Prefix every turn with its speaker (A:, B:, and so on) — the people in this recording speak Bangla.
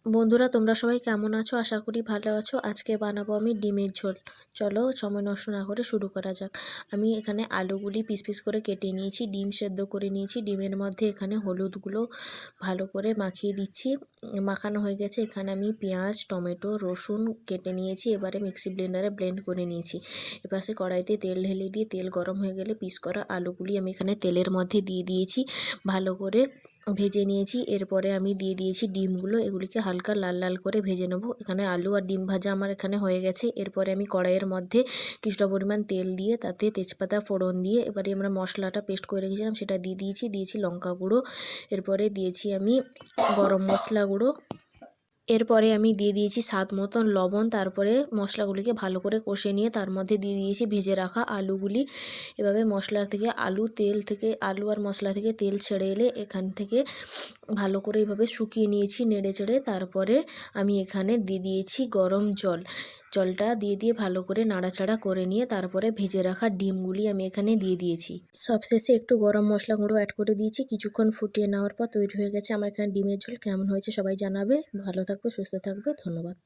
A: বন্ধুরা, তোমরা সবাই কেমন আছো? আশা করি ভালো আছো। আজকে বানাবো আমি ডিমের ঝোল। চলো সময় নষ্ট না করে শুরু করা যাক। আমি এখানে আলুগুলি পিস পিস করে কেটে নিয়েছি, ডিম সেদ্ধ করে নিয়েছি। ডিমের মধ্যে এখানে হলুদগুলো ভালো করে মাখিয়ে দিচ্ছি। মাখানো হয়ে গেছে। এখানে আমি পেঁয়াজ, টমেটো, রসুন কেটে নিয়েছি। এবারে মিক্সি ব্লেন্ডারে ব্লেন্ড করে নিয়েছি। এপাশে কড়াইতে তেল ঢেলে দিয়ে তেল গরম হয়ে গেলে পিস করা আলুগুলি আমি এখানে তেলের মধ্যে দিয়ে দিয়েছি, ভালো করে ভেজে নিয়েছি। এরপরে আমি দিয়ে দিয়েছি ডিমগুলো, এগুলিকে হালকা লাল লাল করে ভেজে নেব। এখানে আলু আর ডিম ভাজা আমার এখানে হয়ে গেছে। এরপরে আমি কড়াইয়ের মধ্যে কিছুটা পরিমাণ তেল দিয়ে তাতে তেজপাতা ফোড়ন দিয়ে এবারে আমরা মশলাটা পেস্ট করে রেখেছিলাম সেটা দিয়ে দিয়েছি লঙ্কা গুঁড়ো। এরপরে দিয়েছি আমি গরম মশলা গুঁড়ো। এরপরে আমি দিয়ে দিয়েছি স্বাদ মতন লবণ। তারপরে মশলাগুলিকে ভালো করে কষে নিয়ে তার মধ্যে দিয়ে দিয়েছি ভেজে রাখা আলুগুলি। এভাবে মশলা থেকে আলু আর মশলা থেকে তেল ছেড়ে এলে এখান থেকে ভালো করে এভাবে শুকিয়ে নিয়েছি নেড়ে চেড়ে। তারপরে আমি এখানে দিয়ে দিয়েছি গরম জল। জলটা দিয়ে ভালো করে নাড়াচাড়া করে নিয়ে তারপরে ভেজে রাখা ডিমগুলি আমি এখানে দিয়ে দিয়েছি। সবশেষে একটু গরম মশলা গুঁড়ো অ্যাড করে দিয়েছি। কিছুক্ষণ ফুটিয়ে নেওয়ার পর তৈরি হয়ে গেছে আমার এখানে ডিমের ঝোল। কেমন হয়েছে সবাই জানাবে। ভালো থাকবে, সুস্থ থাকবে, ধন্যবাদ।